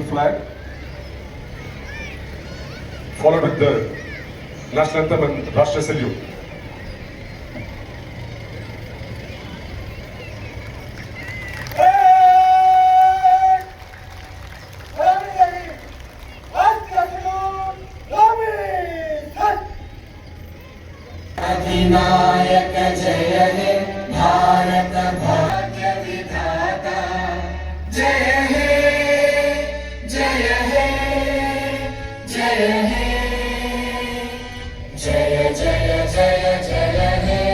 flag, followed with the national anthem and Rashtra salute. अधिनायक जय हे भारत भाग्य विधाता जय हे जय हे जय हे जय जय जय जय हे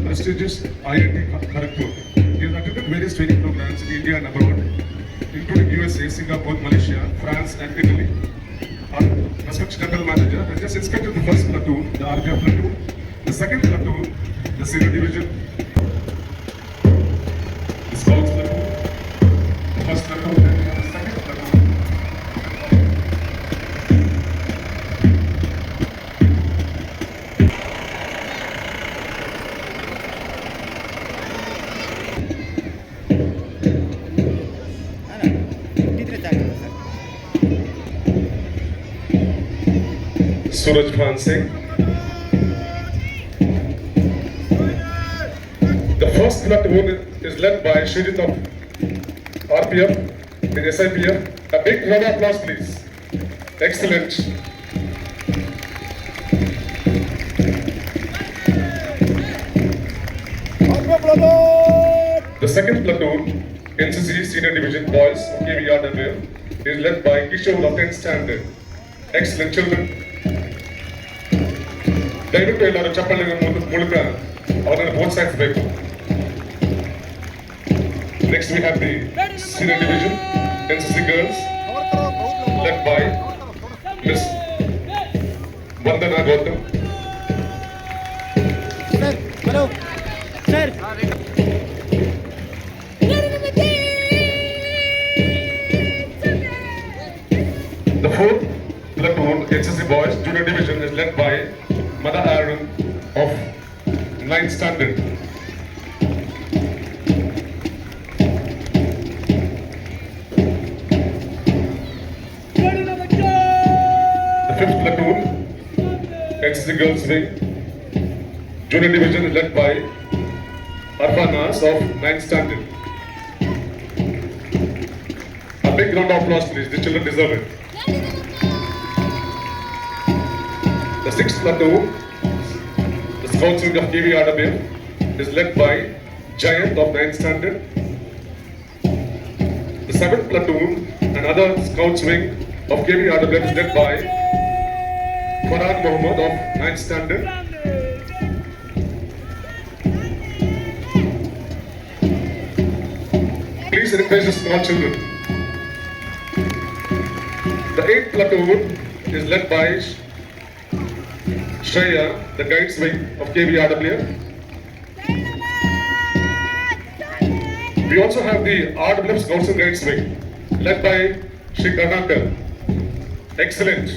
Prestigious IIT Kharagpur. He has attended various training programs in India and abroad, including USA, Singapore, Malaysia, France, and Italy. Our respected General Manager has just inspected the first platoon, the RPF platoon, the second platoon, the senior division, the scouts platoon, the first platoon, and the second platoon. Suraj Khan Singh. The first platoon is led by Shrijit of RPF in SIPF. A big round of applause, please. Excellent. The second platoon, NCC Senior Division Boys of KVRW, is led by Kishore of 10th Standard. Excellent children. ದಯವಿಟ್ಟು ಎಲ್ಲರೂ ಚಪ್ಪಲಿ ಮೂಲಕ ಅವರನ್ನು ಪ್ರೋತ್ಸಾಹಿಸಬೇಕು. Next we have the senior division NCC girls led by Miss Vandana Gautam. Hello, sir. The fourth platoon NCC boys junior division is led by Mother Aaron of 9th Standard. The 5th platoon, NCC Girls Wing, Junior Division is led by Arfanas of 9th Standard. A big round of applause, please. The children deserve it. The 6th platoon, the Scouts Wing of KVRW, is led by Giant of 9th Standard. The 7th platoon, another Scouts Wing of KVRW, is led by Farhan Mohammed of 9th Standard. Please encourage the small children. The 8th platoon is led by Shreya, the guides wing of KVRW. We also have the RWF Scouts and Guides wing, led by Shri Karnakar. Excellent.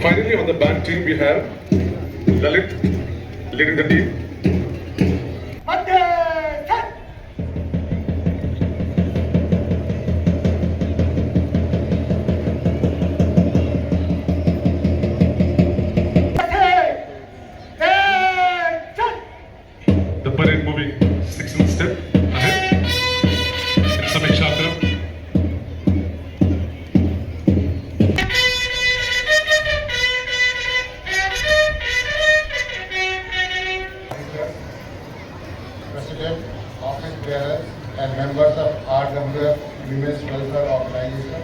Finally, on the band team, we have Lalit leading the team. The parade moving 6th step ahead. Samiksha Akram. President, office bearers, and members of RWF Women's Welfare Organization,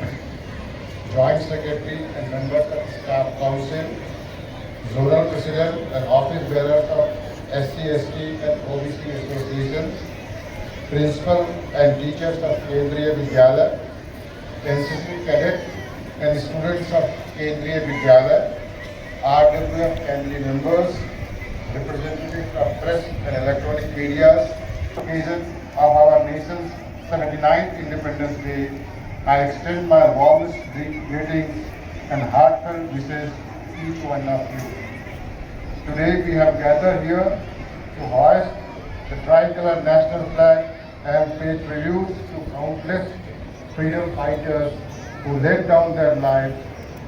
Joint Secretary and members of Staff Council, Zonal President and Office Bearers of SC/ST and OBC Association, Principal and teachers of Kendriya Vidyalaya, NCC cadets and students of Kendriya Vidyalaya, RWF family members, representatives of press and electronic medias, occasion of our nation's 79th Independence Day, I extend my warmest greetings and heartfelt wishes to each one of you. Today we have gathered here to hoist the tricolor national flag and pay tribute to countless freedom fighters who laid down their lives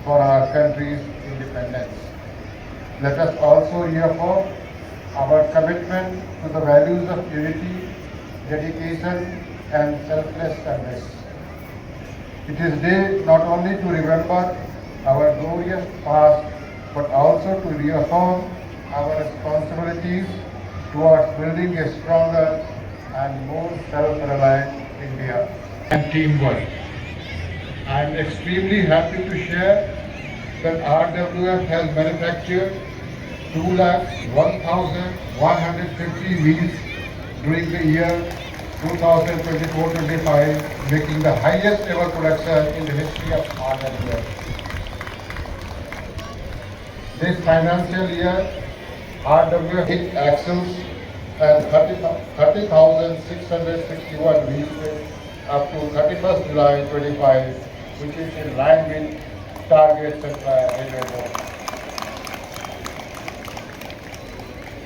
for our country's independence. Let us also reaffirm our commitment to the values of unity, dedication and selfless service. It is day not only to remember our glorious past but also to reaffirm our responsibilities towards building a stronger and more self-reliant India and teamwork. I am extremely happy to share that RWF has manufactured 2,01,150 wheels during the year 2024-25, making the highest ever production in the history of RWF. This financial year, RWF hit axles and 30,661 wheels up to 31st July 25, which is in line with targets set by Railway Board.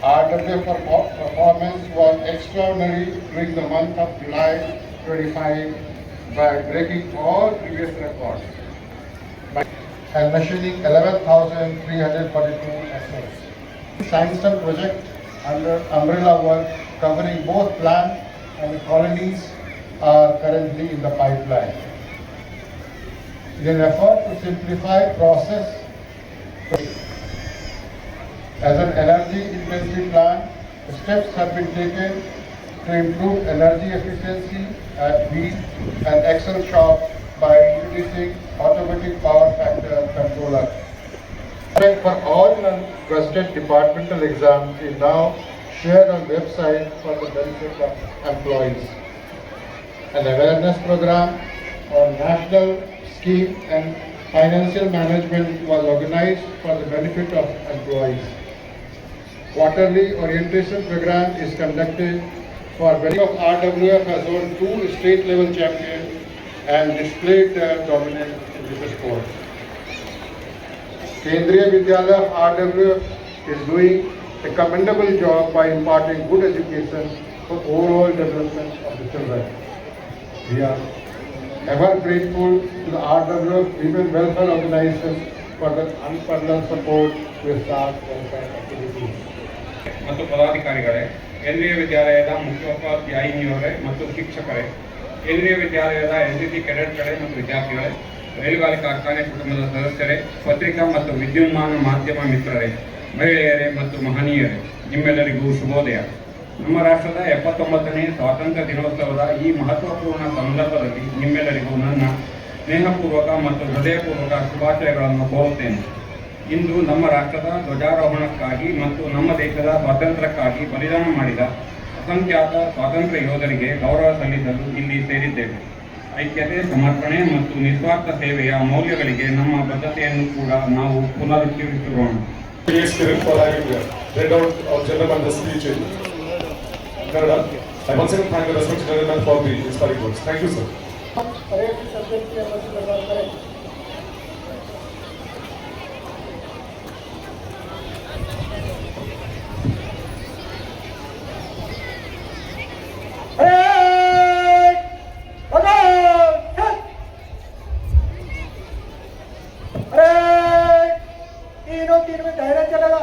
RWF performance was extraordinary during the month of July 25 by breaking all previous records and machining 11,342 axles. Science project under umbrella work covering both plant and colonies are currently in the pipeline. In an effort to simplify process as an energy-intensive plant, steps have been taken to improve energy efficiency at wheel and axle shop by introducing automatic power factor controller. For all non-trusted departmental exams is now shared on website for the benefit of employees. An awareness program on national scheme and financial management was organized for the benefit of employees. Quarterly orientation program is conducted for benefit of RWF has won 2 state level champions and displayed their dominance in this sport. Kendriya Vidyalaya of RWF is doing a commendable job by imparting good education for overall development of the children. We are ever grateful to the RWF Women Welfare Organization for the unparalleled support with staff welfare activities. ಮತ್ತು ಪದಾಧಿಕಾರಿಗಳೇ, ಕೇಂದ್ರೀಯ ವಿದ್ಯಾಲಯದ ಮುಖ್ಯೋಪಾಧ್ಯಾಯಿನಿಯವರೇ ಮತ್ತು ಶಿಕ್ಷಕರೇ, ಕೇಂದ್ರೀಯ ವಿದ್ಯಾಲಯದ NCC ಕೆಡೆಟ್ಗಳೇ ಮತ್ತು ವಿದ್ಯಾರ್ಥಿಗಳೇ, railway ಕಾರ್ಖಾನೆ ಕುಟುಂಬದ ಸದಸ್ಯರೇ, ಪತ್ರಿಕಾ ಮತ್ತು ವಿದ್ಯುನ್ಮಾನ ಮಾಧ್ಯಮ ಮಿತ್ರರೇ, ಮಹಿಳೆಯರೇ ಮತ್ತು ಮಹನೀಯರೇ, ನಿಮ್ಮೆಲ್ಲರಿಗೂ ಶುಭೋದಯ. ನಮ್ಮ ರಾಷ್ಟ್ರದ 79ನೇ ಸ್ವಾತಂತ್ರ್ಯ ದಿನೋತ್ಸವದ ಈ ಮಹತ್ವಪೂರ್ಣ ಸಂದರ್ಭದಲ್ಲಿ ನಿಮ್ಮೆಲ್ಲರಿಗೂ ನನ್ನ ಸ್ನೇಹಪೂರ್ವಕ ಮತ್ತು ಹೃದಯಪೂರ್ವಕ ಶುಭಾಶಯಗಳನ್ನು ಕೋರುತ್ತೇನೆ. ಇಂದು ನಮ್ಮ ರಾಷ್ಟ್ರದ ಧ್ವಜಾರೋಹಣಕ್ಕಾಗಿ ಮತ್ತು ನಮ್ಮ ದೇಶದ ಸ್ವಾತಂತ್ರ್ಯಕ್ಕಾಗಿ ಬಲಿದಾನ ಮಾಡಿದ ಅಸಂಖ್ಯಾತ ಸ್ವಾತಂತ್ರ್ಯ ಯೋಧರಿಗೆ ಗೌರವ ಸಲ್ಲಿಸಲು ಇಲ್ಲಿ ಸೇರಿದ್ದೇವೆ. ಐಕ್ಯತೆ, ಸಮರ್ಪಣೆ ಮತ್ತು ನಿಸ್ವಾರ್ಥ ಸೇವೆಯ ಮೌಲ್ಯಗಳಿಗೆ ನಮ್ಮ ಬದ್ಧತೆಯನ್ನು ಕೂಡ ನಾವು ಪುನರುಚ್ಚರಿಸೋಣ. I once again thank the respected gentleman for the inspiring words. Thank you, sir. तीन में दायरा चलेगा.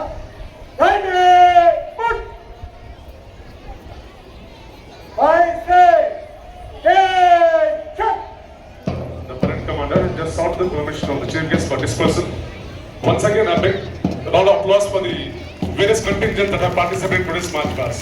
The parent commander just sought the permission of the chief guest for dispersal. Once again, I beg a round of applause for the various contingents that have participated in today's march past.